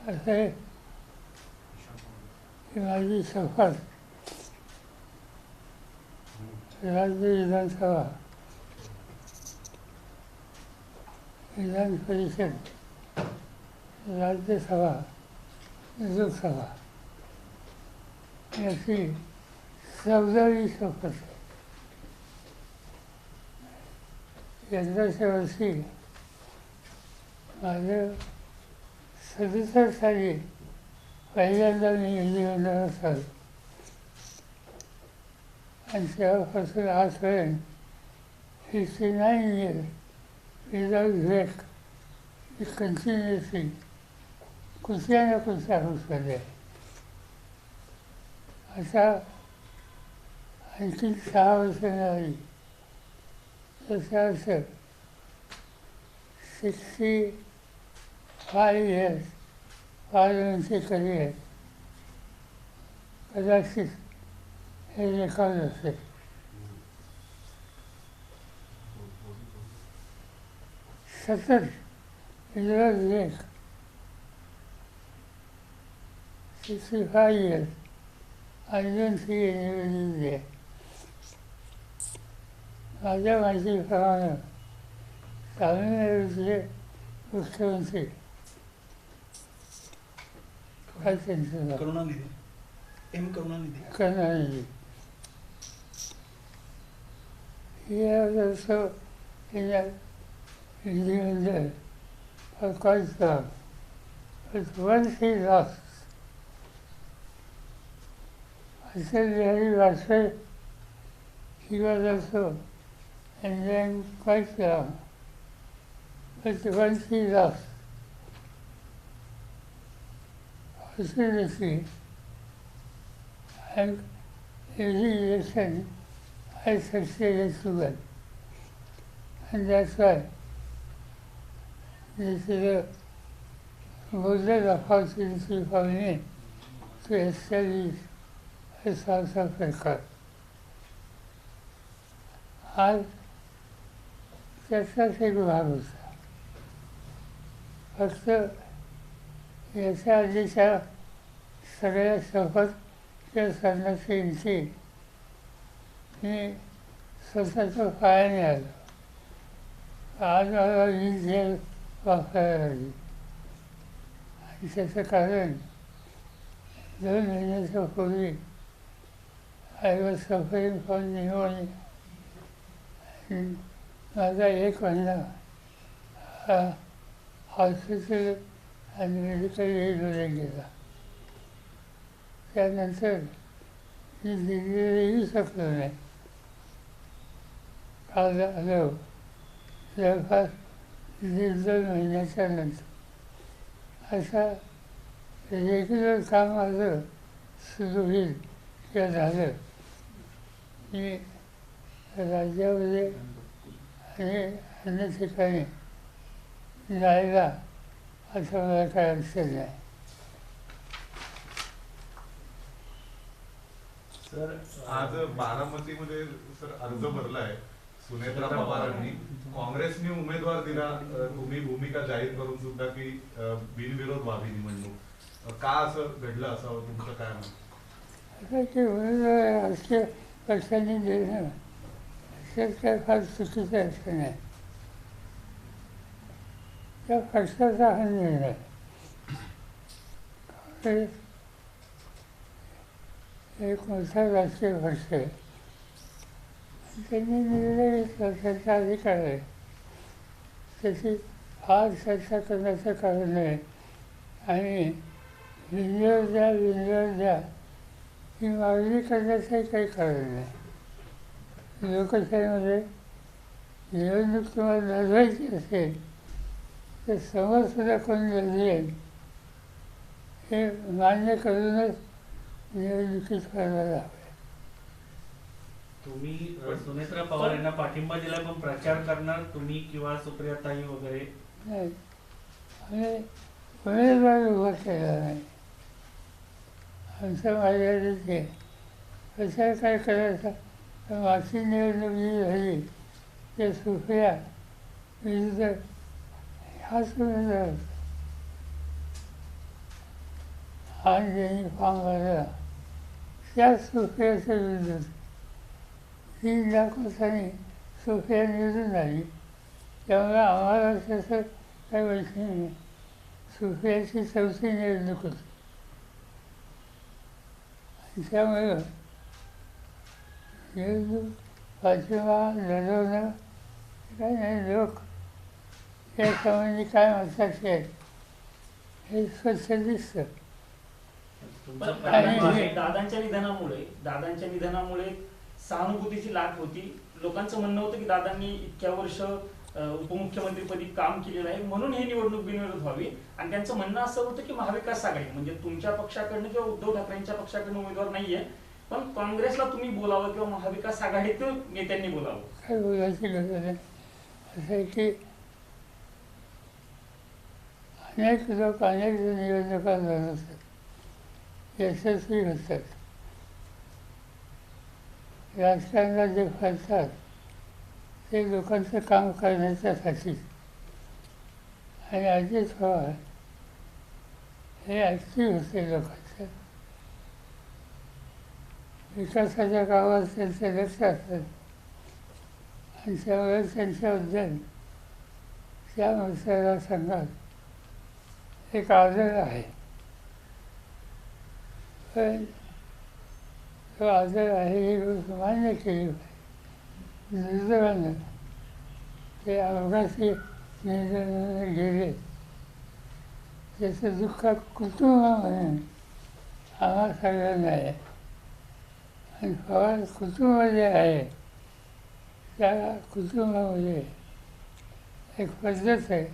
असं आहे की माझी शपथ राज्य विधानसभा, विधान परिषद, राज्यसभा, लोकसभा याची 14वी शपथ आहे. यंदाच्या वर्षी माझं 67 साली पहिल्यांदा मी विधिमंडळात आलो आणि तेव्हापासून आजपर्यंत 59 years without break मी कंटिन्युअसली कुठल्या ना कुठल्या हाऊसमध्ये आहे. आता आणखी 6 वर्ष मिळाली त्याचा अर्थ 65 years पार्लमेंटचे करिअर कदाचित हे रेकॉर्ड असेल. सतत विरोध लेख 65 years अजून ती निवडलेली आहे. माझ्या माहितीप्रमाणे तामिळनाडूचे मुख्यमंत्री काय त्यांचं नाव? Karunanidhi. He has also in a viधिमंडळ for quite long. But once he lost, Atal Bihari Vajpayee, he was also enjoying quite long. But once he lost, fortunately, and every election I succeeded to win. And that's why this is a golden opportunity for me to establish a source of record. आज त्याचाच एक भाग होता. फक्त याच्या आधीच्या सगळ्या शपथ किंवा संन्यासींची मी स्वतःच्या पायाने आलो. आज मला वीज वापरायला लागली आणि त्याचं कारण 2 महिन्याच्या पूर्वी I was suffering from pneumonia. माझा 1 महिना हॉस्पिटल आणि मेडिकल एडमध्ये गेला. त्यानंतर मी दिल्लीला येऊ शकलो नाही. काल आलो जवळपास 1.5-2 महिन्याच्या नंतर. असा रेग्युलर काम माझं सुरू होईल किंवा झालं. मी राज्यामध्ये आणि अन्य ठिकाणी जायला असं मला काय अडचण नाही. सर आज बारामतीमध्ये सर अर्ज भरलाय सुनेत्रा पवारांनी. काँग्रेसने उमेदवार दिला, तुम्ही भूमिका जाहीर करून सुद्धा की बिनविरोध व्हावी निवडणूक. का असं घडलं असावं, तुमचं काय म्हणणं? आता ते उमेदवार राजकीय पक्षांनी देणं त्यात काय फार चुकीचं असं नाही. त्या पक्षाचा हा निर्णय. काँग्रेस एक मोठा राजकीय पक्ष आहे. त्यांनी निर्णय घेतला, त्याचा अधिकार आहे. त्याची फार चर्चा करण्याचं कारण नाही. आणि विंजर द्या ही मागणी करण्याचंही काही कारण नाही. लोकशाहीमध्ये निवडणूक तुम्हाला लढवायची असेल तर समोरसुद्धा कोणी लढेल हे मान्य करूनच निवडणुकीत करायला हवे. तुम्ही सुनेत्रा पवार यांना पाठिंबा दिला, पण प्रचार करणार तुम्ही किंवा सुप्रियाताई वगैरे? नाही, आम्ही उमेदवार उभा केला नाही. आमचं मर्यादित आहे. प्रचार काय करायचा? तर मागची निवडणूक जी झाली ते सुप्रिया विरुद्ध हाच उमेदवार होता. आणि ज्यांनी फॉर्म भरला त्या सुप्रियाच्या विरुद्ध 3 लाख मतांनी सुप्रिया निवडून आली. त्यामुळे आम्हाला त्याचं काही वैशिष्ट्य नाही. सुप्रियाची 4थी निवडणूक होती आणि त्यामुळे निवडणूक पाठिंबा लढवणं काही नाही. लोक या संबंधी काय मताचे आहेत हे स्वच्छ दिसतं. तुमचं पण आणि- प्राधान्य- दादांच्या निधनामुळे सहानुभूतीची लाट होती. लोकांचं म्हणणं होतं की दादांनी इतक्या वर्ष उपमुख्यमंत्रीपदी काम केलेलं आहे म्हणून ही निवडणूक बिनविरोध व्हावी. आणि त्यांचं म्हणणं असं होतं की महाविकास आघाडी म्हणजे तुमच्या पक्षाकडनं किंवा उद्धव ठाकरेंच्या पक्षाकडनं उमेदवार नाहीये, पण काँग्रेसला तुम्ही बोलावं किंवा महाविकास आघाडीतील नेत्यांनी बोलावं. काय बोलायची गरज नाही. असं आहे की अनेक लोक अनेक निवडणुका लढवतात, यशस्वी होतात. राजकारणात जे फसतात ते लोकांचं काम करण्याच्यासाठी. आणि अजित पवार हे ॲक्टिव्ह होते लोकांच्या विकासाच्या कामात त्यांचं लक्ष असतं आणि त्यामुळे त्यांच्याबद्दल त्या मतदारसंघात एक आदर आहे. पण तो आदर आहे ही गोष्ट मान्य केली पाहिजे. दुर्दैवानं ते अपघाती निर्णयाने गेले त्याचं दुःख कुटुंबामध्ये आम्हा सगळ्यांना आहे. आणि पवार कुटुंब जे आहे त्या कुटुंबामध्ये एक पद्धत आहे,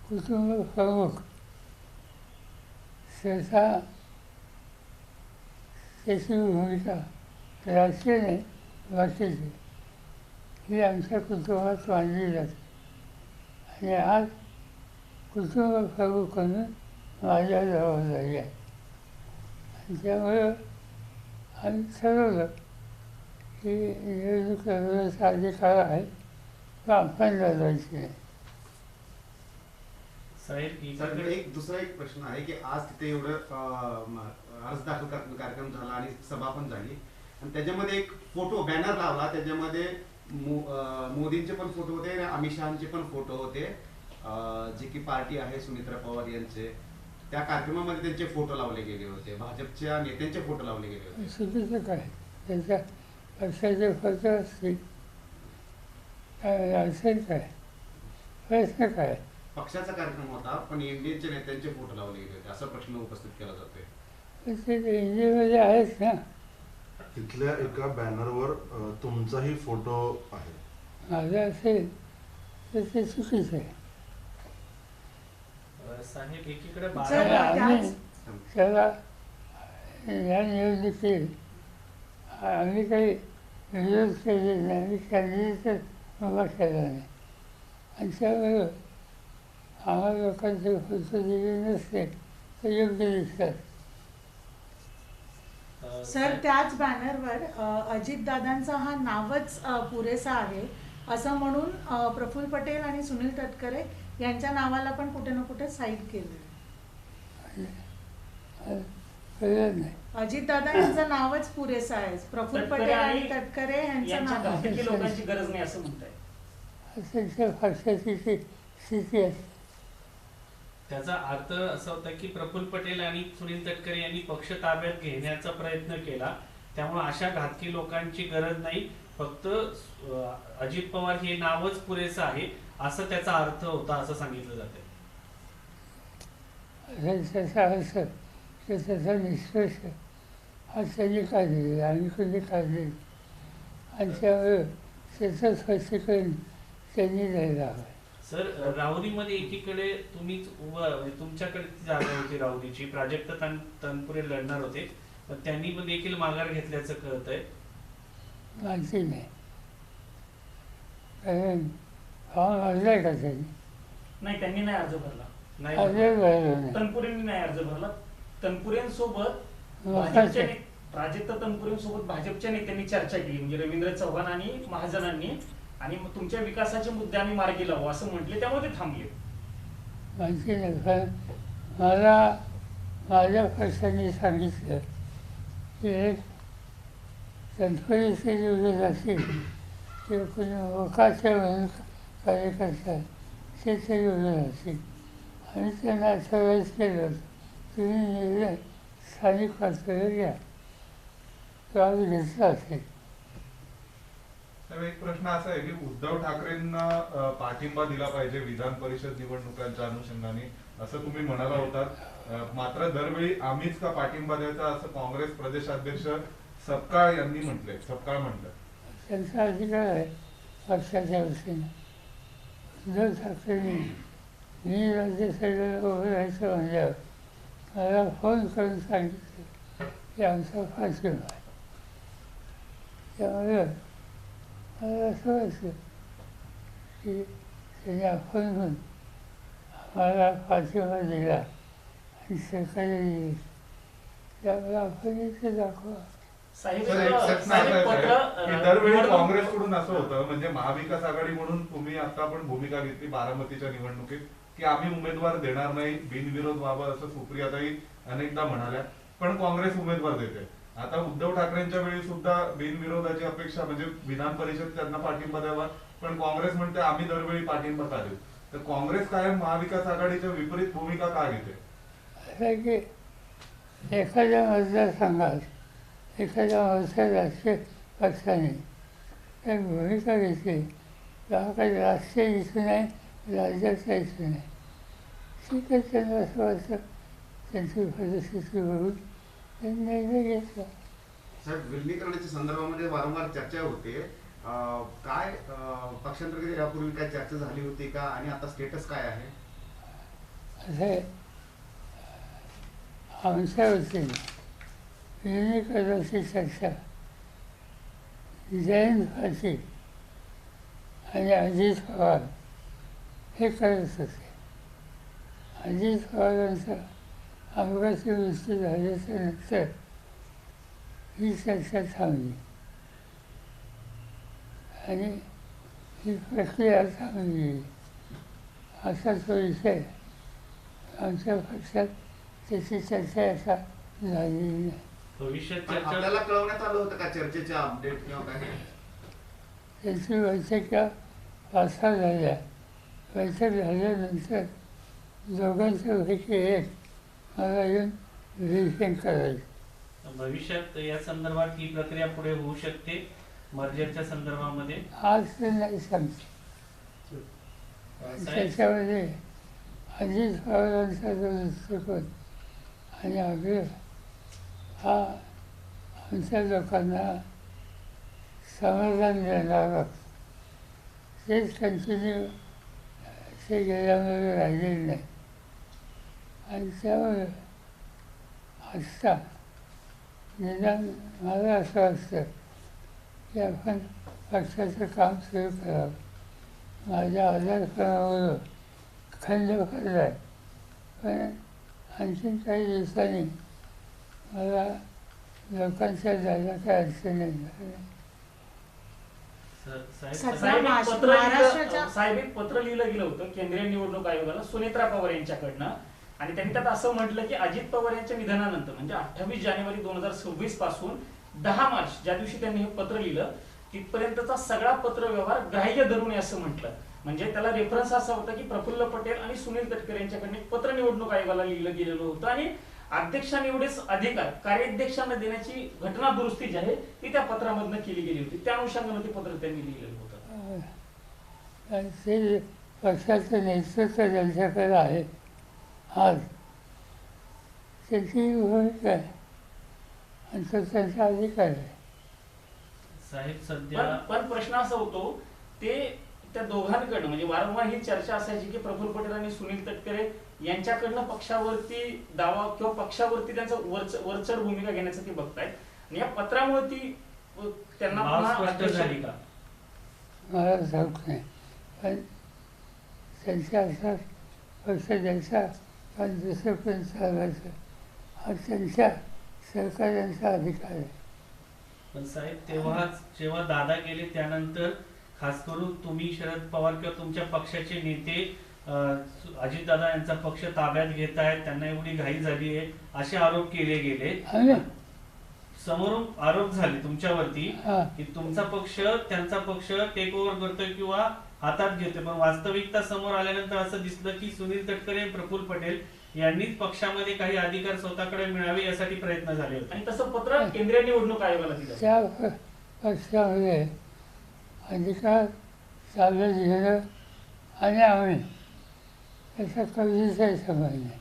कुटुंब प्रमुख सहसा त्याची भूमिका राजकीय नाही बाकीची ही आमच्या कुटुंबात मानली जाते. आणि आज कुटुंब प्रमुख म्हणून माझ्या जबाबदारी आहे. आणि त्यामुळं आम्ही ठरवलं की निवडणूक लढवण्याचा अधिकार आहे तो आपण लढवायची नाही. साहेब सर एकीकडे एक दुसरा एक प्रश्न आहे की आज तिथे एवढं अर्ज दाखल कार्यक्रम झाला आणि सभा पण झाली आणि त्याच्यामध्ये एक फोटो बॅनर लावला. त्याच्यामध्ये मोदींचे पण फोटो होते आणि अमित शहाचे पण फोटो होते. जी की पार्टी आहे सुनेत्रा पवार यांचे, त्या कार्यक्रमामध्ये त्यांचे फोटो लावले गेले होते, भाजपच्या नेत्यांचे फोटो लावले गेले होते. चुकीचं काय त्यांच्या पक्षाचे फोटो असतील काय अडचण काय प्रश्न काय. पक्षाचा कार्यक्रम होता पण इंडियनच्या नेत्यांचे फोटो लावले गेले होते असा प्रश्न उपस्थित केला जातोय. ते इंडियामध्ये आहेच ना. तिथल्या एका बॅनरवर तुमचाही फोटो आहे. माझं असेल तर ते चुकीचं आहे. साहेब एकीकडे आणि बारा आम्ही त्याला या निवडणुकीत आम्ही काही विरोध केलेला नाही. आम्ही कॅन्डिडेटच उभा केला नाही. आणि त्यामुळे आम्हाला लोकांचे फोटो दिले नसते तर योग्य दिसतात. सर त्याच बॅनरवर अजितदादांचा हा नावच पुरेसा आहे असं म्हणून प्रफुल्ल पटेल आणि सुनील तटकरे यांच्या नावाला पण कुठे ना कुठे साईड केलं. कळलं नाही. अजितदादा यांचं नावच पुरेसं आहे. प्रफुल्ल पटेल आणि तटकरे यांचं यांच्या नाव घातकी लोकांची गरज नाही असं म्हणताय. त्यांच्या पक्षाची ती स्थिती आहे. त्याचा अर्थ असा होता की प्रफुल्ल पटेल आणि सुनील तटकरे यांनी पक्ष ताब्यात घेण्याचा प्रयत्न केला, त्यामुळे अशा घातकी लोकांची गरज नाही, फक्त अजित पवार हे नावच पुरेसं आहे असं त्याचा अर्थ होता असं सांगितलं जातं. त्याचा अर्थ त्याचा निष्कर्ष हा त्यांनी काढलेला आम्ही कोणी काढलेला आणि त्यामुळे त्याचं स्पष्टीकरण त्यांनी द्यायला हवं. सर राहुरीमध्ये एकीकडे तुम्हीच उभं तुमच्याकडे ती जागा होती राहुरीची, प्राजक्त तनपुरे लढणार होते, पण त्यांनी पण देखील माघार घेतल्याचं कळत आहे. माहिती नाही कारण फॉर्म भरलाय का त्यांनी? नाही त्यांनी नाही अर्ज भरला. नाही अर्ज भरला नाही. तनपुरेंनी नाही अर्ज भरला. तनपुरेंसोबत लोकांचे प्राजक्त तनपुरेंसोबत भाजपच्या नेत्यांनी चर्चा केली म्हणजे रवींद्र चव्हाण आणि महाजनांनी, आणि मग तुमच्या विकासाचे मुद्दे आम्ही मार्गी लावू असं म्हटले, त्यामुळे ते थांबले. माहिती नाही. कारण मला माझ्या पक्षाने सांगितलं की एक तत्परीचे निवडून असेल किंवा कोणी मोकाच्या म्हणून कार्यकर्ता ते निवडून असेल आणि त्यांना असं वेळेस केलं तुम्ही निर्णय स्थानिक पातळीवर घ्या तो आम्ही घेतला असेल. तर एक प्रश्न असा आहे की उद्धव ठाकरेंना पाठिंबा दिला पाहिजे विधान परिषद निवडणुकांच्या अनुषंगाने असं तुम्ही म्हणाला होता, मात्र दरवेळी आम्हीच का पाठिंबा द्यायचा असं काँग्रेस प्रदेशाध्यक्ष सपकाळ यांनी म्हटलंय. सपकाळ म्हटलं त्यांचा अधिकार आहे पक्षाच्या वतीनं. उद्धव ठाकरेंनी मी राज्यसभेला उभं राहायचं म्हणल्यावर मला फोन करून सांगितलं की आमचा पाठिंबा आहे. त्यामुळे मला असं वाटलं की त्यांनी आपण म्हणून आम्हाला पाठिंबा दिला आणि सरकारने दिली त्यामुळे आपण इथे दाखवा. साहेब सर, एक प्रश्न असा आहे की दरवेळी काँग्रेसकडून असं होतं, म्हणजे महाविकास आघाडी म्हणून तुम्ही आता पण भूमिका घेतली बारामतीच्या निवडणुकीत की आम्ही उमेदवार देणार नाही, बिनविरोध व्हावा असं सुप्रियाताई अनेकदा म्हणाल्या, पण काँग्रेस उमेदवार देते. आता उद्धव ठाकरेंच्या वेळी सुद्धा बिनविरोधाची अपेक्षा म्हणजे विधान परिषद त्यांना पाठिंबा द्यावा, पण काँग्रेस म्हणते आम्ही दरवेळी पाठिंबा का देऊ. तर काँग्रेस कायम महाविकास आघाडीच्या विपरीत भूमिका का घेते. असं की एखाद्या मतदारसंघात एखाद्या मोठ्या राजकीय पक्षाने एक भूमिका घेतली तेव्हा काही राष्ट्रीय इश्यू नाही, राज्याचा इश्यू नाही. ठीक आहे, त्यांना असं वाटतं त्यांची परिस्थिती बघून त्यांनी निर्णय घेतला. साहेब, विलिनीकरणाच्या संदर्भामध्ये वारंवार चर्चा होते, काय पक्षांतर्गत यापूर्वी काय चर्चा झाली होती का आणि आता स्टेटस काय आहे. असे आमच्या वतीने विलिनीकरणाची चर्चा जयंत पाटील आणि अजित पवार हे करत होते. अजित पवारांचा अपघाती मृत्यू झाल्याच्या नंतर ही चर्चा थांबली आणि ही प्रक्रिया थांबली. असा तो विषय आमच्या पक्षात त्याची चर्चा आता झालेली नाही. भविष्यात पण चर्चा आपल्याला कळवण्यात आलं होतं का चर्चेचे अपडेट किंवा काय. त्याची बैठका 5-6 झाल्या. बैठक झाल्यानंतर दोघांच्यापैकी एक मला येऊन ब्रीफिंग करायचं. भविष्यात या संदर्भात ही प्रक्रिया पुढे होऊ शकते मर्जरच्या संदर्भामध्ये. आज ते नाही सांगते. साहेब, त्याच्यामध्ये अजित पवारांचा जो दृष्टिकोन आणि आग्रह हा आमच्या लोकांना समाधान देणारा तेच कंटिन्यू ते गेल्यामुळे राहिलेलं नाही. आणि त्यामुळे आत्ता निदान मला असं वाटतं की आपण पक्षाचं काम सुरू करावं. माझ्या आजारपणामुळं खंड पडला आहे, पण आणखीन काही दिवसांनी मला लोकांच्या जायला काही अडचण नाही. साहेब, सध्या साहेब, एक महाराष्ट्राच्या- पत्र लिहिलं- साहेब, एक पत्र लिहिलं गेलं होतं केंद्रीय निवडणूक आयोगाला सुनेत्रा पवार यांच्याकडनं, आणि त्यांनी त्यात असं म्हटलं की अजित पवार यांच्या निधनानंतर म्हणजे 28 जानेवारी 2026 पासून 10 मार्च ज्या दिवशी त्यांनी हे पत्र लिहिलं तिथपर्यंतचा सगळा पत्र व्यवहार ग्राह्य धरू नये असं म्हटलं. म्हणजे त्याला रेफरन्स असा होता की प्रफुल्ल पटेल आणि सुनील तटकरे यांच्याकडनं एक पत्र निवडणूक आयोगाला लिहिलं गेलेलं होतं आणि अध्यक्षांएवढेच अधिकार कार्याध्यक्षांना देण्याची घटना दुरुस्ती जी आहे ती त्या पत्रामधनं केली गेली होती. त्या अनुषंगानं ते पत्र त्यांनी लिहिलेलं होतं. आणि ते पक्षाचं नेतृत्व ज्यांच्याकडे आहे आज त्याची भूमिका आहे आणि तो त्यांचा अधिकार आहे. साहेब सध्या पण प्रश्न असा होतो ते त्या दोघांकडनं म्हणजे वारंवार ही चर्चा असायची की प्रफुल्ल पटेल आणि सुनील तटकरे यांच्याकडनं पक्षावरती दावा किंवा पक्षावरती त्यांचं वरचढ भूमिका घेण्याचं ते बघतायत आणि या पत्रामुळे ती त्यांना भाव पुन्हा स्पष्ट अध्यक्ष- झाली का. मला ठाऊक नाही, पण त्यांच्या हातात पक्ष द्यायचा पण दुसरं पण चालवायचं हा त्यांच्या सहकार्यांचा अधिकार आहे. पण साहेब तेव्हाच जेव्हा दादा गेले त्यानंतर खास करून तुम्ही शरद पवार किंवा तुमच्या पक्षाचे नेते अजितदादा यांचा पक्ष ताब्यात घेत आहेत, त्यांना एवढी घाई झाली आहे असे आरोप केले गेले. आणि समोरून आरोप झाले तुमच्यावरती हा, की तुमचा पक्ष त्यांचा पक्ष टेक ओव्हर करतोय किंवा हातात घेतोय, पण वास्तविकता समोर आल्यानंतर असं दिसलं की सुनील तटकरे आणि प्रफुल्ल पटेल यांनीच पक्षामध्ये काही अधिकार स्वतःकडे मिळावे यासाठी प्रयत्न झाले होते. आणि तसं पत्र केंद्रीय निवडणूक आयोगाला दिलं. त्या पक्षामध्ये अधिकार ताब्यात घेणं आणि आम्ही याचा कधीचाही संबंध नाही.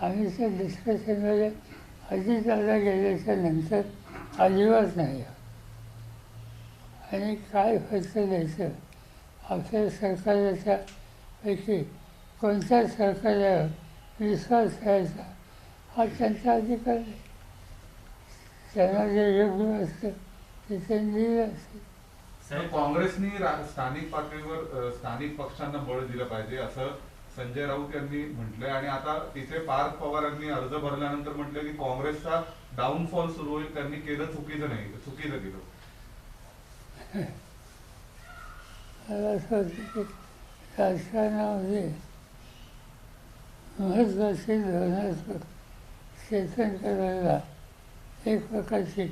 आम्ही त्या डिस्कशनमध्ये अजितदादा गेल्याच्या नंतर अजिबात नाही. आणि काय फैसलं द्यायचं, आपल्या सरकारच्या पैकी कोणत्या सरकारवर विश्वास ठेवायचा हा त्यांचा अधिकार आहे. त्यांना जे योग्य असतं ते त्यांनी दिलं असेल. साहेब, काँग्रेसनी स्थानिक पातळीवर स्थानिक पक्षांना बळ दिलं पाहिजे असं संजय राऊत यांनी म्हटलंय. आणि आता तिथे पार्थ पवार यांनी अर्ज भरल्यानंतर म्हटलं की काँग्रेसचा डाऊनफॉल सुरू होईल, त्यांनी केलं चुकीचं नाही, चुकीचं केलं. मला असं वाटतं की राजकारणामध्ये महत्त्वाची धोरणात्मक चेतन करायला एक प्रकारची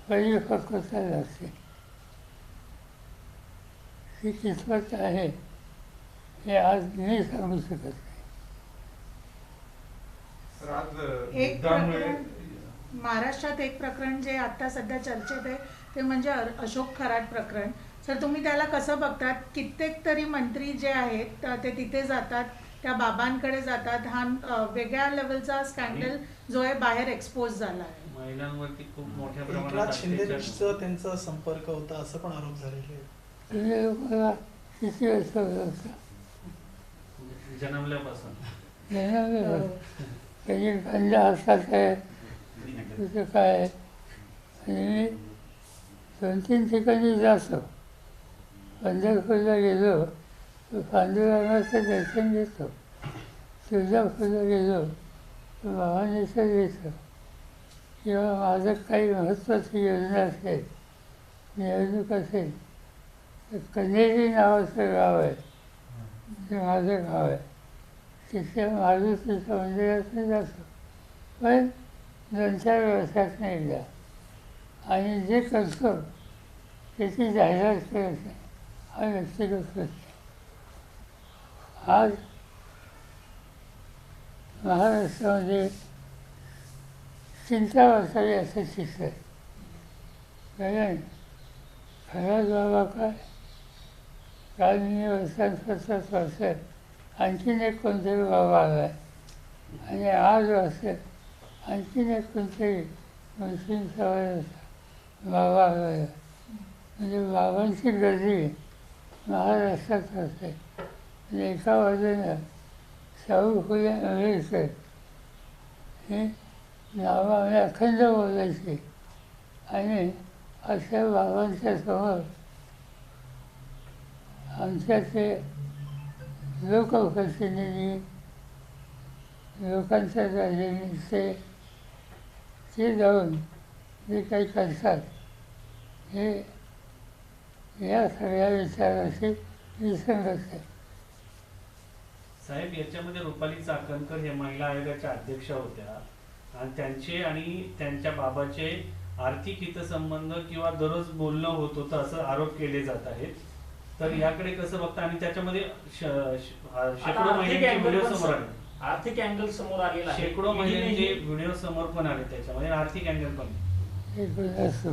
परिपक्वता लागते. ती कितपत आहे हे आज मी सांगू शकत नाही. तर आज एक युद्धामुळे प्रकरण महाराष्ट्रात एक प्रकरण जे आता सध्या चर्चेत आहे ते म्हणजे अशोक खरात प्रकरण. सर तुम्ही त्याला कसं बघतात? कित्येक तरी मंत्री जे आहेत ते तिथे जातात, त्या बाबांकडे जातात. हा वेगळ्या लेवलचा स्कॅन्डल जो आहे बाहेर एक्सपोज झाला आहे. महिलांवरती खूप मोठ्या एकनाथ प्रमाणात शिंदेचा त्यांचा संपर्क होता असं पण आरोप झालेले आहेत. तुम्ही लोकांना किती वर्ष होतं जन्मल्यापासून कधी गंजा असतात आहे तुझं काय. आणि मी 2-3 ठिकाणी जातो. पंढरपूरला गेलो तर पांडुरंगाचं दर्शन घेतो. तुळजापूरला गेलो तर भवानीचं घेतो. किंवा माझं काही महत्त्वाची योजना असेल, निवडणूक असेल तर कन्हेरी नावाचं गाव आहे, ते माझं गाव आहे. तिथे मारुतीच्या मंदिरात मी जातो. पण 2-4 वर्षातून एकदा. आणि जे करतो त्याची जाहिरात करत नाही. हा व्यक्तिगत प्रश्न. आज महाराष्ट्रामध्ये चिंता वाचावी असं चित्र आहे. कारण खराच बाबा काय, काल मी वर्षांपासून वाचत आणखीन एक कोणतरी बाबा आला आहे. आणि आज वाचत आणखीन एक कोणतरी मुस्लिम समाजाचा बाबा आला आहे. म्हणजे बाबांची गर्दी महाराष्ट्रात असते. आणि एका बाजूनं शाहू फुले आंबेडकर हे नावाने अखंड बोलायचे. आणि अशा बाबांच्या समोर आमच्या ते लोकप्रतिनिधी, लोकांच्या राजनीतीचे ते जाऊन जे काही करतात हे या सगळ्या विचाराशी विसंगत आहे. साहेब, याच्यामध्ये रुपाली चाकणकर हे महिला आयोगाच्या अध्यक्ष होत्या आणि त्यांचे आणि त्यांच्या बाबाचे आर्थिक हितसंबंध किंवा दररोज बोलणं होत होतं असं आरोप केले जात आहेत. तर याकडे कसं बघता? आणि त्याच्यामध्ये शेकडो महिलांचे व्हिडिओ समोर आले. आर्थिक अँगल समोर आलेला आहे. शेकडो महिलांचे व्हिडिओ समोर पण आले, त्याच्यामध्ये आर्थिक अँगल पण. हे गुन्हा असो.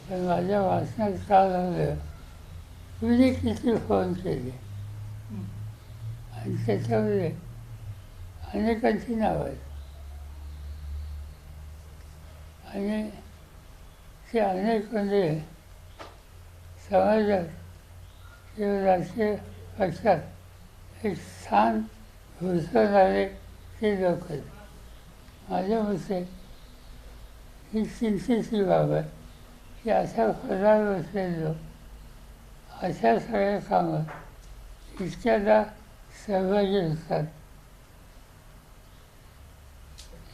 पण माझ्या वाचनात काल आलं तुम्ही किती फोन केले आणि त्याच्यामध्ये अनेकांची नावं आहेत. आणि ते अनेक म्हणजे समाजात किंवा राजकीय पक्षात एक स्थान घुसवणारे ते लोक आहेत. माझ्या मते ही चिंतेची बाब आहे की अशा पदावर बसलेले लोक अशा सगळ्या कामात इतक्यादा सहभागी असतात.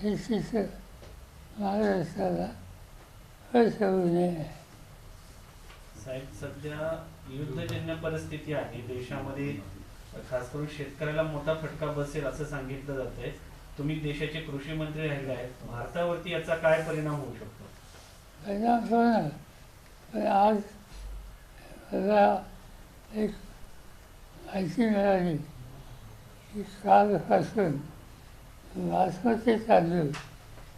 हे चित्र महाराष्ट्राला असू नये. साहेब, सध्या युद्धजन्य परिस्थिती आहे देशामध्ये. खास करून शेतकऱ्याला मोठा फटका बसेल असं सांगितलं जातंय. तुम्ही देशाचे कृषी मंत्री राहिले आहेत, भारतावरती याचा काय परिणाम होऊ शकतो? परिणाम होणार, पण आज मला एक माहिती मिळाली की कालपासून बासमती तांदूळ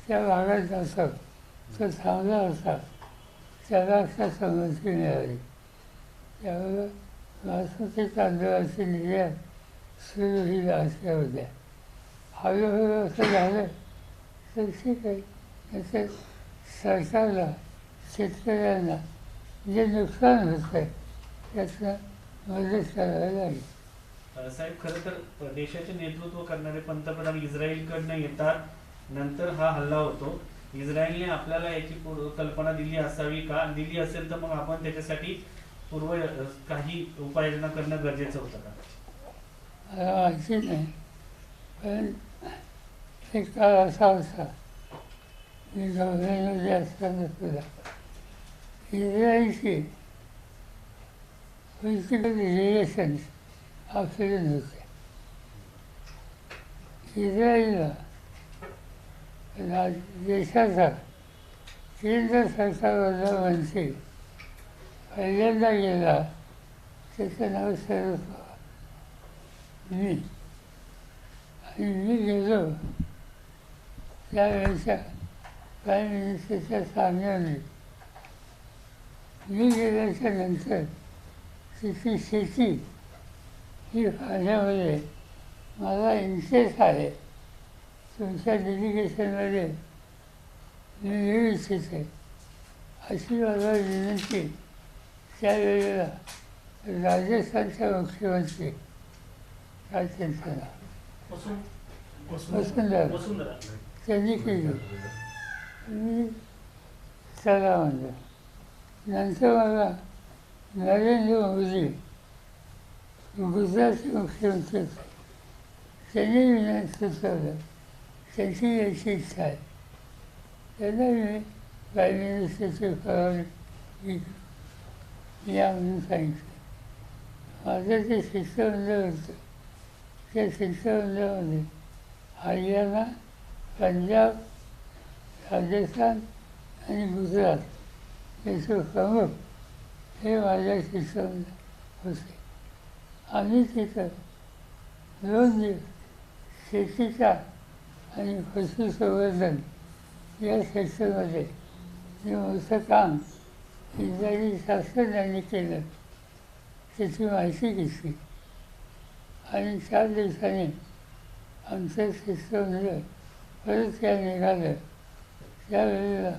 त्या भागात असं तो चांगला होता, त्याला आता संमती मिळाली. त्यामुळं बासमती तांदूळाची निर्यात सुरू होईल अशा होत्या. हळूहळू असं झालं तर ठीक आहे. त्याचं सरकारला, शेतकऱ्यांना जे नुकसान होतं आहे त्याचं मदत करावी लागेल. साहेब, खरं तर देशाचे नेतृत्व करणारे पंतप्रधान इस्रायलकडनं येतात, नंतर हा हल्ला होतो. इस्रायलने आपल्याला याची कल्पना दिली असावी का? दिली असेल तर मग आपण त्याच्यासाठी पूर्व काही उपाययोजना करणं गरजेचं होतं का? मला माहिती नाही, पण एक काळ असा होता, मी गव्हर्नरमध्ये असताना सुद्धा इस्रायलची पॉलिटिकल रिलेशन्स आपले नव्हते. इस्रायलला देशाचा केंद्र सरकारवरचा मंत्री पहिल्यांदा गेला, त्याचं नाव शरद पवार. मी आणि मी गेलो त्यावेळेच्या प्राईम मिनिस्टरच्या सांगण्याने. मी गेल्याच्या नंतर तिची शेती ही पाहण्यामध्ये मला इंटरेस्ट आहे. तुमच्या डेलिगेशनमध्ये मी येऊ इच्छिते अशी मला विनंती त्यावेळेला राजस्थानच्या मुख्यमंत्री काय त्यांचं नाव वसुंधरा त्यांनी केली. मी चला म्हणलं. नंतर मला नरेंद्र मोदी गुजरातचे मुख्यमंत्री होते, त्यांनी विनंती सुचवलं त्यांची यायची इच्छा आहे. त्यांना मी प्राईम मिनिस्टरची परवानगी या म्हणून सांगितलं. माझं जे शिष्टमंडळ होतं त्या शिष्टमंडळामध्ये हरियाणा, पंजाब, राजस्थान आणि गुजरात याचे प्रमुख हे माझ्या शिष्टमंडळ होते. आम्ही तिथं 2 दिवस शेतीच्या आणि पशुसंवर्धन या सेक्टरमध्ये जे मोठं काम इस्रायली शास्त्रज्ञांनी केलं त्याची माहिती घेतली. आणि 4 दिवसांनी आमचं शिष्टमंडळ परत त्या निघालं. त्यावेळेला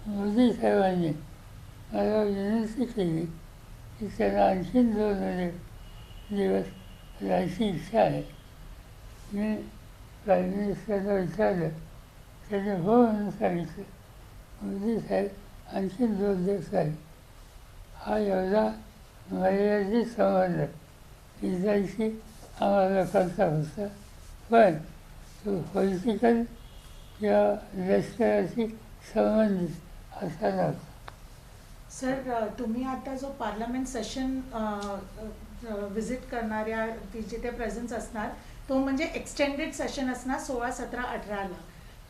मोदी साहेबांनी मला विनंती केली की त्यांना आणखीन 2 दिवस राहायची इच्छा आहे. मी प्राईम मिनिस्टरला विचारलं, त्याने हो म्हणून सांगितलं. मोदी साहेब आणखीन 2 दिवस राहील. हा एवढा मर्यादित संबंध इस्रायलशी आम्हाला लोकांचा होता, पण तो पॉलिटिकल किंवा लष्कराशी संबंधित असा नव्हता. सर, तुम्ही आता जो पार्लमेंट सेशन विजिट करणाऱ्या जिथे प्रेझेन्स असणार तो म्हणजे एक्सटेंडेड सेशन असणार 16, 17, 18ला.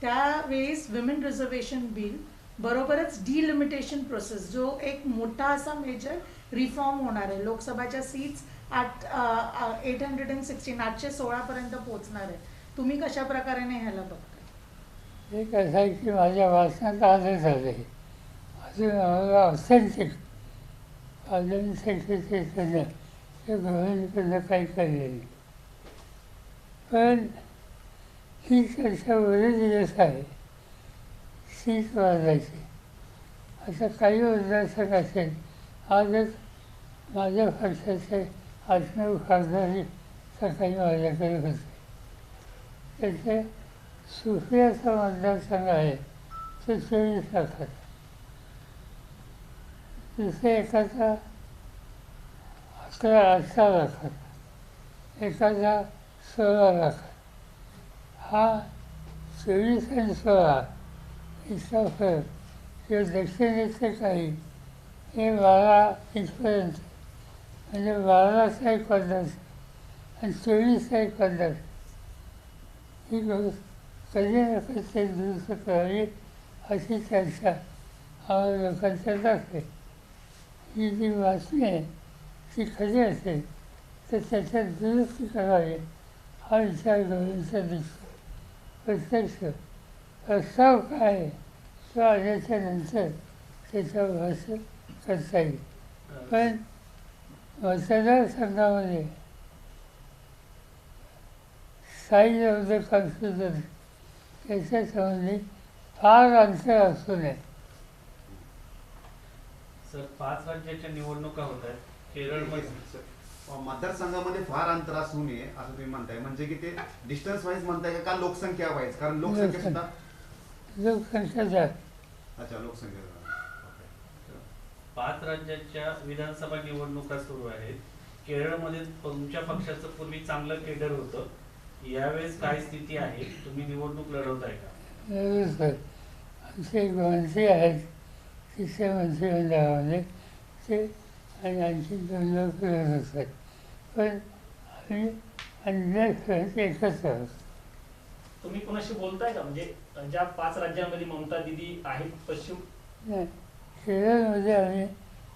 त्यावेळेस विमेन रिझर्वेशन बिल बरोबरच डिलिमिटेशन प्रोसेस जो एक मोठा असा मेजर रिफॉर्म होणार आहे. लोकसभाच्या सीट्स 816 816पर्यंत पोहोचणार आहे. तुम्ही कशा प्रकारे ह्याला बघताय? हे कसं आहे की माझ्या वाचनात आलं झालं आहे. अजून आम्हाला ऑथेंटिक पार्लमेंट सेक्रेटरीकडनं किंवा गव्हर्नरकडनं काही कळलेलं. पण ही चर्चा बरेच दिवस आहे सीट वाजायची. आता काही उदाहरण असेल, आजच माझ्या पक्षाचे 8-9 खासदार सकाळी माझ्याकडे होते. त्याचे सुफियाचा मतदारसंघ आहे तो 24 लाखाचा, दुसऱ्या एकाचा 18 लाखाचा, एकाचा 16 लाखाचा. हा 24 आणि 16 इतका फरक किंवा दक्षिणेचे काही हे 12 इथपर्यंत म्हणजे 12चा एक मतदारसंघ आणि 24 पद्धत ही गोष्ट कधी ना कधी दुरुस्त करावी अशी चर्चा आम्हाला लोकांच्यात असते. ही जी बातमी आहे ती खरी असेल तर त्याच्यात दुरुस्ती करावी हा विचार गरजेचा दिसतो. प्रत्यक्ष प्रस्ताव काय आहे तो आल्याच्या नंतर त्याच्यावर भाष्य करता येईल. पण मतदारसंघामध्ये साईज ऑफ द कॉन्स्टिट्युशन त्याच्या संबंधी फार अंतर असू नये. सर 5 राज्याच्या निवडणुका होत आहेत. केरळमध्ये मतदारसंघामध्ये फार अंतर असू नये असं तुम्ही म्हणताय, म्हणजे की ते डिस्टन्स वाईज म्हणताय का लोकसंख्या वाईज? कारण लोकसंख्या सुद्धा लोकसंख्या जास्त. अच्छा, लोकसंख्या 5 राज्याच्या विधानसभा निवडणुका सुरू आहेत. केरळमध्ये तुमच्या पक्षाचं पूर्वी चांगलं केडर होतं. यावेळेस काय स्थिती आहे? तुम्ही निवडणूक लढवताय का? सर आमचे एक मंत्री आहेत तिसऱ्या मंत्रिमंडळामध्ये ते आणि आणखी 2 लोक फिरत असतात. पण आम्ही अन्य एकच आहोत. तुम्ही कोणाशी बोलताय का? म्हणजे ज्या 5 राज्यांमध्ये ममता दिदी आहेत पश्चिम, नाही, केरळमध्ये आम्ही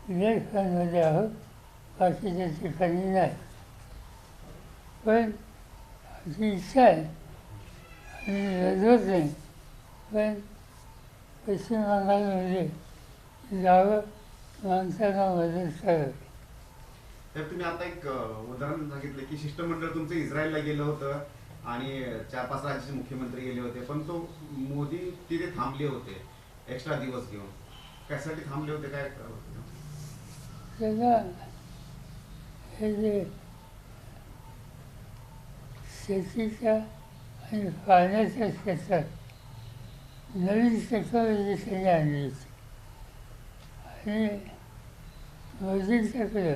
इलेक्शनमध्ये आहोत, बाकीच्या ठिकाणी नाही. पण आमची इच्छा आहे आम्ही लढवत नाही, पण पश्चिम बंगालमध्ये जावं माणसांना मदत करावी. तर तुम्ही आता एक उदाहरण सांगितलं की शिष्टमंडळ तुमचं इस्रायलला गेलं होतं आणि 4-5 राज्याचे मुख्यमंत्री गेले होते, पण तो मोदी तिथे थांबले होते एक्स्ट्रा दिवस घेऊन. कशासाठी थांबले होते, काय त्याला हे जे शेतीच्या आणि पाण्याच्या क्षेत्रात नवीन टेक्नॉलॉजी त्यांनी आणली होती आणि मोदींच्याकडे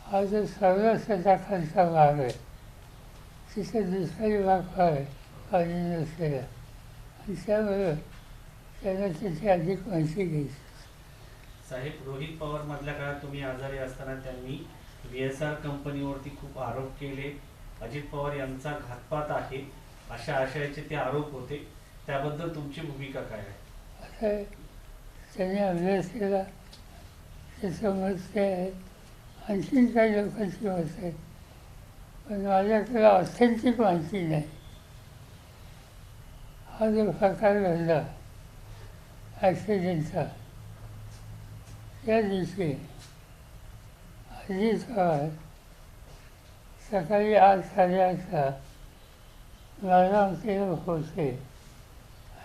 हा जो सौराष्ट्राचा खालचा भाग आहे तिथे दुष्काळी भाग फार आहे पाणी नसलेला, आणि त्यामुळे त्याला त्याची अधिक माहिती घ्यायची. साहेब, रोहित पवार मधल्या काळात तुम्ही आजारी असताना त्यांनी VSR कंपनीवरती खूप आरोप केले. अजित पवार यांचा घातपात आहे अशा आशयाचे ते आरोप होते. त्याबद्दल तुमची भूमिका काय आहे? आता त्यांनी अभ्यास केला, त्याचं मत ते आहे. आणखीन काही लोकांची मत आहे, पण माझ्याकडे ऑथेंटिक माहिती नाही. हा जो प्रकार घडला ॲक्सिडेंटचा, त्या दिवशी अजित पवार सकाळी 8-8:30 बारामतीला पोहोचले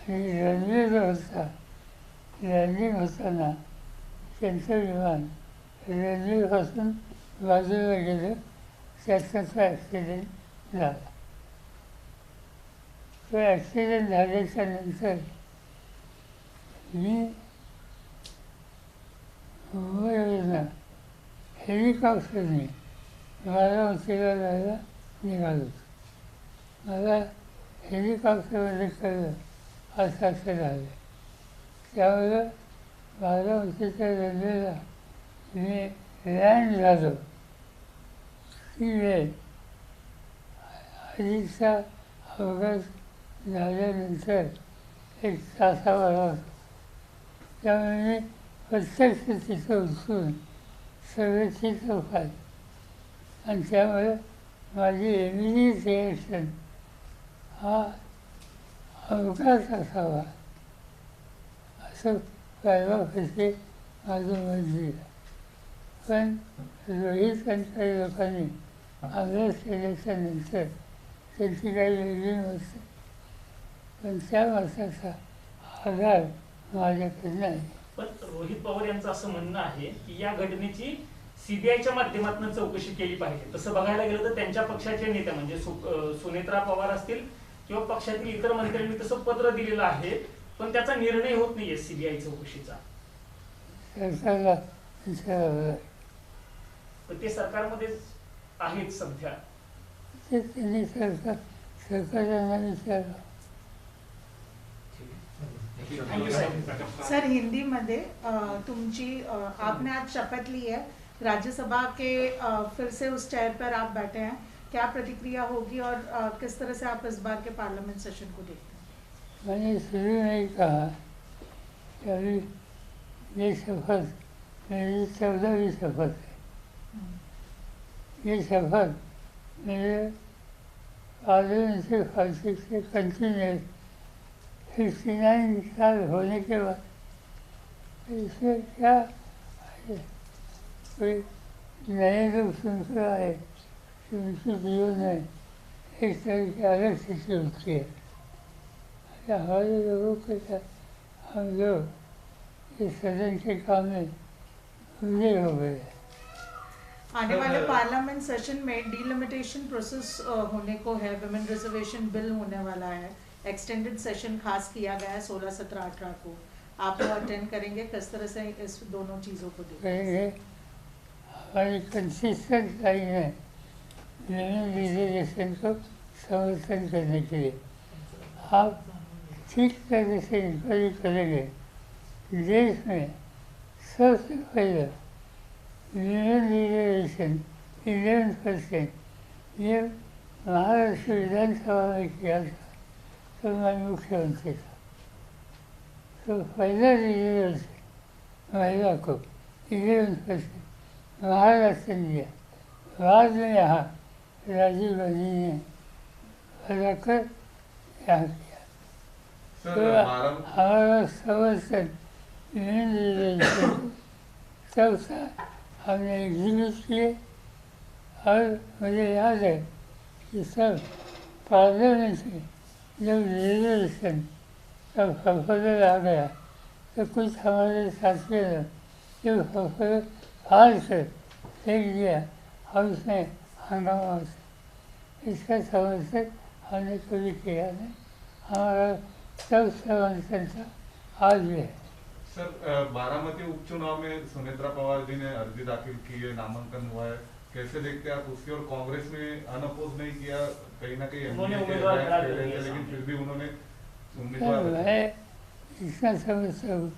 आणि रणवीर लँडिंग होताना त्यांचं विमान रणवीरपासून बाजूला गेलं, त्याचा ॲक्सिडेंट झाला. तो ॲक्सिडेंट झाल्याच्या नंतर मी मुंबईवरनं हेलिकॉप्टरने बारामतीला जायला निघालो. मला हेलिकॉप्टरमध्ये कळलं असं झालं. त्यामुळं बारामतीच्या रेल्वेला मी लँड झालो. ती वेळ अजितचा अपघात झाल्यानंतर 1 तासावर होतो. त्यामुळे मी प्रत्यक्ष तिथं उचलून सगळं चित्र पाहिलं, आणि त्यामुळे माझी इमिडिएट रिॲक्शन हा अपघात असावा असं पहिल्यापासून माझं मत दिलं. पण रोहित आणि काही लोकांनी अभ्यास केल्याच्या नंतर त्यांची काही वेगळी मत, पण त्या मताचा आधार माझ्याकडे नाही. पण रोहित पवार यांचं असं म्हणणं आहे की या घटनेची CBIच्या माध्यमातून चौकशी केली पाहिजे. तसं बघायला गेलं तर त्यांच्या पक्षाचे नेते म्हणजे सुनेत्रा पवार असतील किंवा पक्षातील इतर मंत्र्यांनी तसं पत्र दिलेलं आहे, पण त्याचा निर्णय होत नाहीये CBI चौकशीचा. सरकारला विचारावं, पण ते सरकारमध्येच आहेत सध्या. ते त्यांनी सरकारला विचारावं. थँक्यू साहेब. सर हिंदी मध्ये तुमची आपने आज शपथ ली है, राज्यसभा के फिर से उस चेयर पर आप बैठे हैं, क्या प्रतिक्रिया होगी और किस तरह से आप इस बार के पार्लियामेंट सेशन को देखते हैं? मैंने शुरू में ही कहा कि अभी ये शपथ मेरी 14वीं शपथ है। ये शपथ मेरे पार्लियामेंट्री फाइटिंग से कंटिन्यूस 69 साल होने के बाद इसमें क्या कोई नए लोग सुनकर आए कि उनके जीवन में एक तरह की अलग स्थिति होती है। हमारे लोगों के साथ हम लोग इस सदन के काम में उलझे हो गए। आने वाले पार्लियामेंट सेशन में डिलिमिटेशन प्रोसेस होने को है, विमेन रिजर्वेशन बिल होने वाला है, एक्सटेंडेड सेशन खास किया गया है 16, 17, 18 को। आप वो अटेंड करेंगे, किस तरह से इस दोनों चीज़ों को करेंगे? हमारी कंसिस्टेंट लाइन है विमेन रिजर्वेशन को समर्थन करने के लिए। आप ठीक तरह से इंक्वायरी करेंगे, देश में सबसे पहले विमेन रिजर्वेशन 11% ये महाराष्ट्र विधानसभा में किया था तो मैं मुख्यमंत्री था। तो पहला रिजर्वेशन महिला को 11% महाराष्ट्र ने दिया। बाद में यहाँ राजीव गांधी ने बनाकर यहाँ किया। तो हमारा समर्थन विमेन रिजर्वेशन सब सा हमने एग्जीक्यूट किए। और मुझे याद है कि सब पार्लियामेंट में जब रिजर्वेशन का प्रपोजल आ गया तो कुछ हमारे साथियों ने जो प्रपोजल फाड़ कर फेंक दिया और उसमें हंगामा से इसका समर्थन हमने कभी किया नहीं। हमारा सब समर्थन था, आज भी है। सर, बारामती उपचुनाव में सुनेत्रा पवार जी ने अर्जी दाखिल की है, नामांकन हुआ है, कैसे देखते हैं आप उसकी? और कांग्रेस ने अनअपोज नहीं किया, कहीं ना कहीं उन्होंने उम्मीदवार खड़ा कर दिया, लेकिन फिर भी उन्होंने सर उम्मीदवार मैं इतना समझता हूँ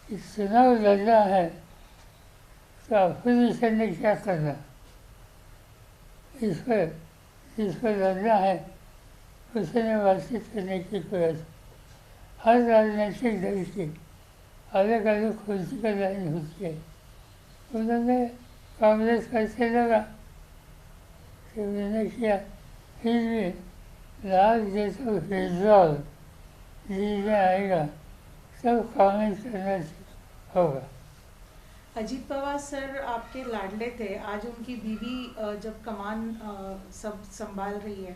कि चुनाव लड़ना है तो अपोजिशन ने क्या करना, इस पर लड़ना है उसने बातचीत करने की कोई हर राजनीतिक दल की अलग अलग खुशी का लाइन होती है। उन्होंने कांग्रेस कैसे लगा कि उन्होंने किया, फिर भी लाल जैसा विड्रॉल जिसमें आएगा सब कमेंट करना होगा। अजीत पवार सर आपके लाडले थे, आज उनकी बीवी जब कमान सब संभाल रही है,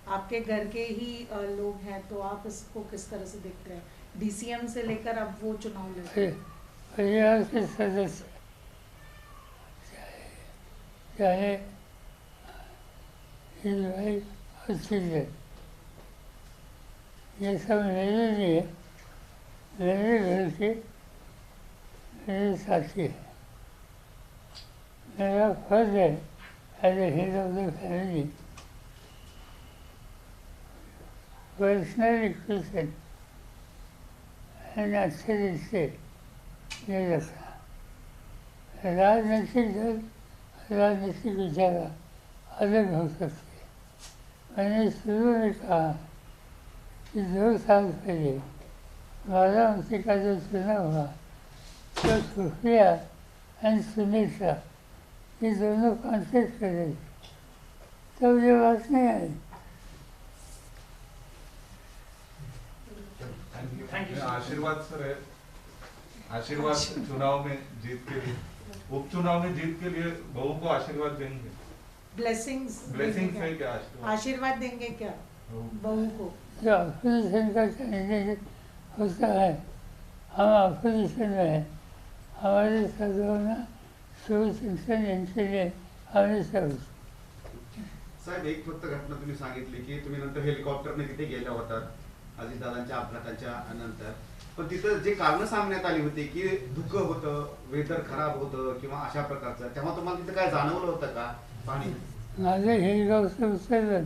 आपके घर के ही लोग हैं, तो आप इसको किस तरह से देखते हैं? डीसीएम से लेकर अब वो चुनाव लड़ते हैं। परिवार के सदस्य चाहे भाई अच्छी है, ये सब मेरे लिए मेरे घर के मेरे साथी है। मेरा फर्ज है as a head of the family personal equation अच्छे रिश्ते ये रखना। राजनीतिक दल राजनीतिक विचारा अलग हो सकती है। मैंने शुरू में कहा कि 2 साल पहले बारामती का जो चुनाव हुआ तो खुफिया एंड सुनीता ये दोनों कॉन्टेस्ट कर रहे थे, तब ये बात नहीं आई। आशीर्वाद सर है, आशीर्वाद चुनाव में जीत के लिए, उपचुनाव में जीत के लिए बहू को आशीर्वाद देंगे, ब्लेसिंग्स है क्या? आशीर्वाद देंगे क्या बहू को? जो अपोजिशन का कैंडिडेट होता है, हम अपोजिशन में हैं, हमारे साथ होना सोच इनके लिए हमेशा होती। साहेब, एक फक्त घटना तुम्ही सांगितली की तुम्ही नंतर हेलिकॉप्टरने तिथे गेला होता अजितदादांच्या अपघाताच्या नंतर, पण तिथं जे कारण सांगण्यात आली होती की धुकं होतं, वेदर खराब होतं किंवा अशा प्रकारचं, तेव्हा तुम्हाला तिथं काय जाणवलं होतं का पाणी? माझं हेलिकॉप्टर उचललं,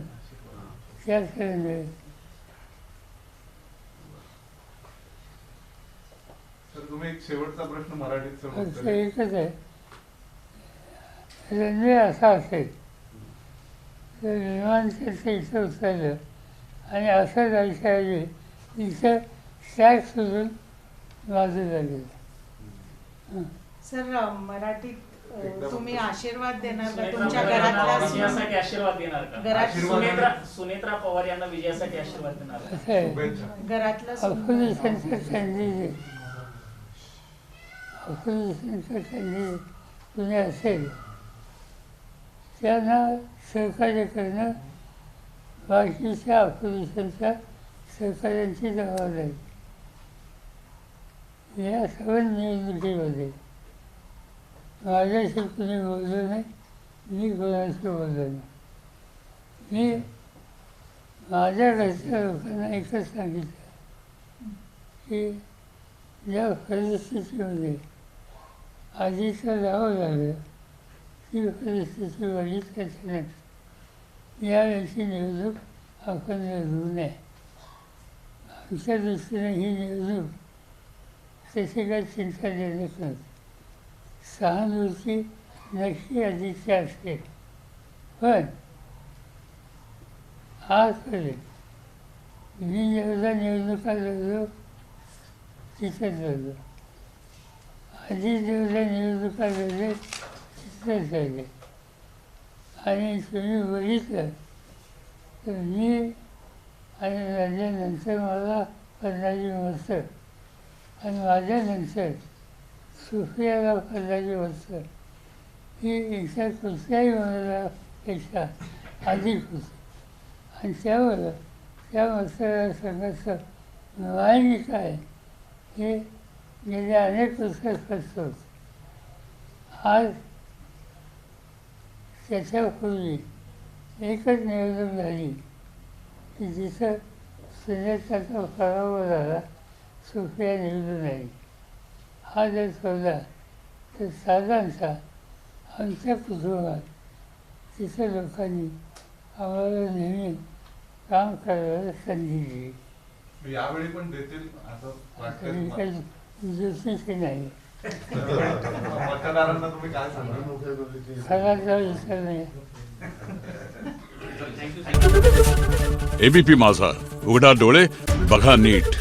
क्या करेंगे? सर, तुम्ही एक शेवटचा प्रश्न मराठीत फक्त एकच आहे, रनवे असा असेल तर विमानतळ इथं उतरलं आणि असं जायच्या ऐवजी इथं ट्रॅक सोडून बाजूला गेलं. सर मराठीत तुम्ही आशीर्वाद देणार का सुनेत्रा तुमच्या पवार यांना घरातल्या विजयासाठी आशीर्वाद देणार का? घरात सुनेत्रा पवार यांना विजयासाठी आशीर्वाद देणार का? असं आहे. शुभेच्छा. घरातलं ऑपोजिशनचं कॅन्डिडेट कुणी असेल त्यांना सहकार्य करणं बाकीच्या ऑपोजिशनच्या सहकार्यांची जबाबदारी. या सर्व निवडणुकीमध्ये माझ्याशी कुणी बोललं नाही, मी कोणाशी बोललो नाही. मी माझ्या घरच्या लोकांना एकच सांगितलं की या परिस्थितीमध्ये आधीचं जावं लागलं ती परिस्थिती बघितल्याच्यानंतर यावेळची निवडणूक आपण लढवू नये. आमच्या दृष्टीने ही निवडणूक तशी काही चिंताजनक नव्हती. सहानुभूती नक्की आधीची असेल, पण आजपर्यंत मी जेवढ्या निवडणुका लढलो तिथंच लढलो, आधी जेवढ्या निवडणुका लढले तिथंच लढले. आणि तुम्ही बघितलं तर मी आणि माझ्यानंतर मला 15 वर्ष आणि माझ्यानंतर सुफियाला 15 वर्ष ही इतर कुठल्याही उमेदवारापेक्षा अधिक होती. आणि त्यामुळं त्या मतदारसंघाचं नुआनी काय हे गेल्या अनेक वर्षात स्पष्ट होतं. आज त्याच्यापूर्वी एकच निवडणूक झाली की जिथं सुनेत्राचा पराभव झाला, सुफिया निवडून आली. हा जर ठेवला तर साधारणतः आमच्या कुटुंबात तिथं लोकांनी आम्हाला नेहमी काम करायला संधी दिली. यावेळी पण देतील असं वाटतंय आणि तुम्हाला? काही ज्योतिषी नाही, मतदारांना तुम्ही काय सांगाल? खराचा विचार नाही. थँक्यू. एबीपी माझा, उघडा डोळे बघा नीट.